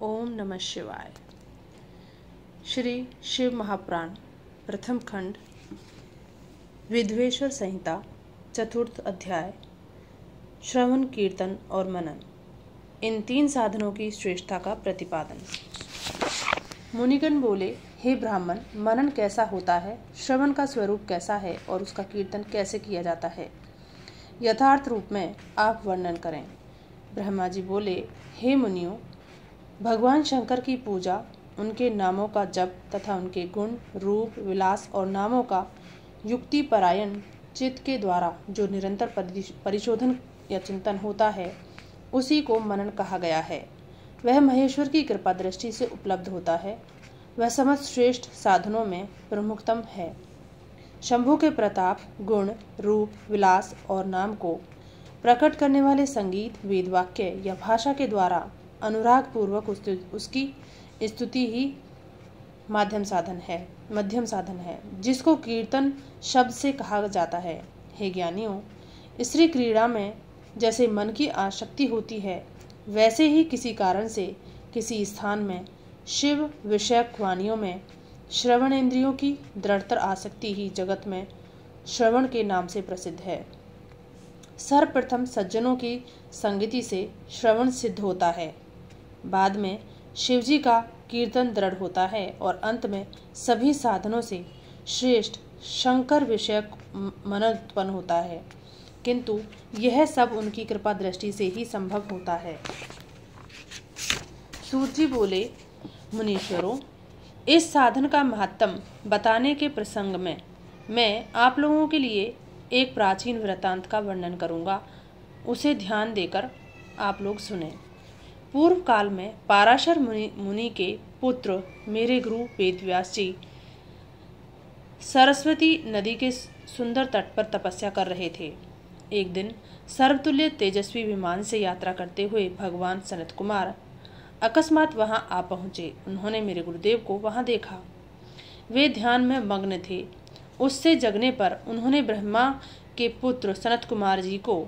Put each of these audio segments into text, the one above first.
ओम नमः शिवाय। श्री शिव महापुराण प्रथम खंड विद्वेश्वर संहिता चतुर्थ अध्याय श्रवण कीर्तन और मनन, इन तीन साधनों की श्रेष्ठता का प्रतिपादन। मुनिगण बोले, हे ब्राह्मण, मनन कैसा होता है, श्रवण का स्वरूप कैसा है और उसका कीर्तन कैसे किया जाता है, यथार्थ रूप में आप वर्णन करें। ब्रह्मा जी बोले, हे मुनियों, भगवान शंकर की पूजा, उनके नामों का जप तथा उनके गुण, रूप, विलास और नामों का युक्ति परायण चित्त के द्वारा जो निरंतर परिशोधन या चिंतन होता है, उसी को मनन कहा गया है। वह महेश्वर की कृपा दृष्टि से उपलब्ध होता है। वह समस्त श्रेष्ठ साधनों में प्रमुखतम है। शंभु के प्रताप, गुण, रूप, विलास और नाम को प्रकट करने वाले संगीत, वेद वाक्य या भाषा के द्वारा अनुराग पूर्वक उसकी स्तुति ही मध्यम साधन है, जिसको कीर्तन शब्द से कहा जाता है। हे ज्ञानियों, स्त्री क्रीड़ा में जैसे मन की आसक्ति होती है, वैसे ही किसी कारण से किसी स्थान में शिव विषयक वाणियों में श्रवण इंद्रियों की दृढ़तर आसक्ति ही जगत में श्रवण के नाम से प्रसिद्ध है। सर्वप्रथम सज्जनों की संगति से श्रवण सिद्ध होता है, बाद में शिवजी का कीर्तन दृढ़ होता है और अंत में सभी साधनों से श्रेष्ठ शंकर विषयक मनन उत्पन्न होता है, किंतु यह सब उनकी कृपा दृष्टि से ही संभव होता है। सूत जी बोले, मुनीश्वरों, इस साधन का महत्त्व बताने के प्रसंग में मैं आप लोगों के लिए एक प्राचीन वृत्तांत का वर्णन करूंगा। उसे ध्यान देकर आप लोग सुने। पूर्व काल में पाराशर मुनि के पुत्र मेरे गुरु वेदव्यास जी सरस्वती नदी के सुंदर तट पर तपस्या कर रहे थे। एक दिन सर्वतुल्य तेजस्वी विमान से यात्रा करते हुए भगवान सनत कुमार अकस्मात वहां आ पहुंचे। उन्होंने मेरे गुरुदेव को वहां देखा। वे ध्यान में मग्न थे। उससे जगने पर उन्होंने ब्रह्मा के पुत्र सनत कुमार जी को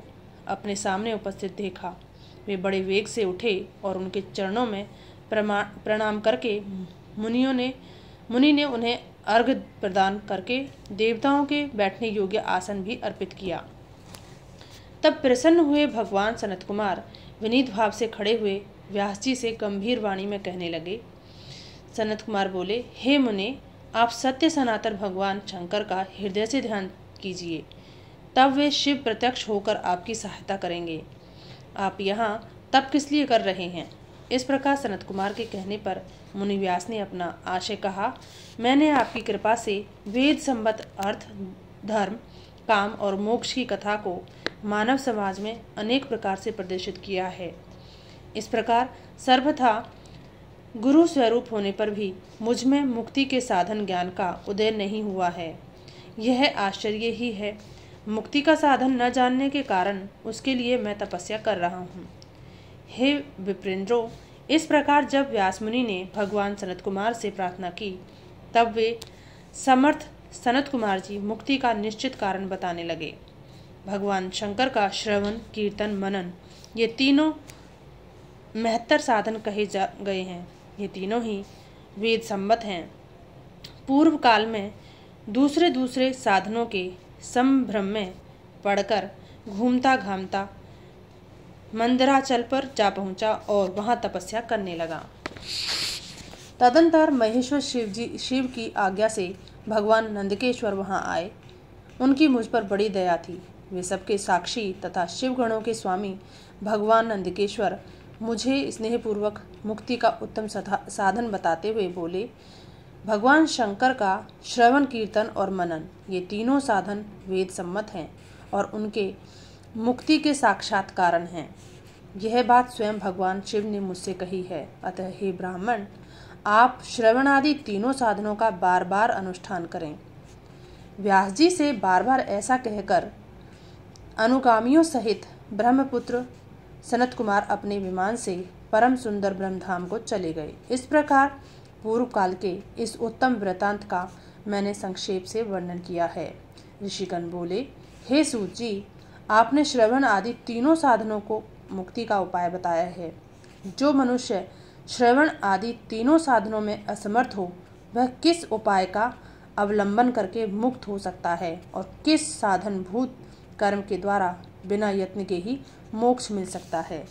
अपने सामने उपस्थित देखा। वे बड़े वेग से उठे और उनके चरणों में प्रणाम करके मुनि ने उन्हें अर्घ्य प्रदान करके देवताओं के बैठने योग्य आसन भी अर्पित किया। तब प्रसन्न हुए भगवान सनत कुमार विनीत भाव से खड़े हुए व्यास जी से गंभीर वाणी में कहने लगे। सनत कुमार बोले, हे मुने, आप सत्य सनातन भगवान शंकर का हृदय से ध्यान कीजिए, तब वे शिव प्रत्यक्ष होकर आपकी सहायता करेंगे। आप यहाँ तप किस लिए कर रहे हैं? इस प्रकार सनत कुमार के कहने पर मुनि व्यास ने अपना आशय कहा। मैंने आपकी कृपा से वेद संबद्ध अर्थ, धर्म, काम और मोक्ष की कथा को मानव समाज में अनेक प्रकार से प्रदर्शित किया है। इस प्रकार सर्वथा गुरु स्वरूप होने पर भी मुझ में मुक्ति के साधन ज्ञान का उदय नहीं हुआ है। यह आश्चर्य ही है। मुक्ति का साधन न जानने के कारण उसके लिए मैं तपस्या कर रहा हूँ। हे विप्रेंद्रो, इस प्रकार जब व्यास मुनि ने भगवान सनत कुमार से प्रार्थना की, तब वे समर्थ सनत कुमार जी मुक्ति का निश्चित कारण बताने लगे। भगवान शंकर का श्रवण, कीर्तन, मनन, ये तीनों महत्तर साधन कहे गए हैं। ये तीनों ही वेद सम्मत हैं। पूर्व काल में दूसरे साधनों के संभ्रम में पड़कर घूमता घामता मंदराचल पर जा पहुंचा और वहां तपस्या करने लगा। तदंतर महेश्वर शिव की आज्ञा से भगवान नंदकेश्वर वहां आए। उनकी मुझ पर बड़ी दया थी। वे सबके साक्षी तथा शिवगणों के स्वामी भगवान नंदकेश्वर मुझे स्नेहपूर्वक मुक्ति का उत्तम साधन बताते हुए बोले, भगवान शंकर का श्रवण, कीर्तन और मनन, ये तीनों साधन वेद सम्मत हैं और उनके मुक्ति के साक्षात कारण हैं। यह बात स्वयं भगवान शिव ने मुझसे कही है। अतः हे ब्राह्मण, आप श्रवण आदि तीनों साधनों का बार बार अनुष्ठान करें। व्यास जी से बार बार ऐसा कहकर अनुगामियों सहित ब्रह्मपुत्र सनत कुमार अपने विमान से परम सुंदर ब्रह्मधाम को चले गए। इस प्रकार पूर्व काल के इस उत्तम वृत्तांत का मैंने संक्षेप से वर्णन किया है। ऋषिगण बोले, हे सूत जी, आपने श्रवण आदि तीनों साधनों को मुक्ति का उपाय बताया है। जो मनुष्य श्रवण आदि तीनों साधनों में असमर्थ हो, वह किस उपाय का अवलंबन करके मुक्त हो सकता है और किस साधनभूत कर्म के द्वारा बिना यत्न के ही मोक्ष मिल सकता है।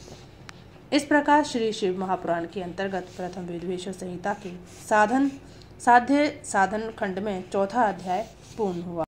इस प्रकार श्री शिव महापुराण के अंतर्गत प्रथम विद्वेश्वर संहिता के साध्य साधन खंड में चौथा अध्याय पूर्ण हुआ।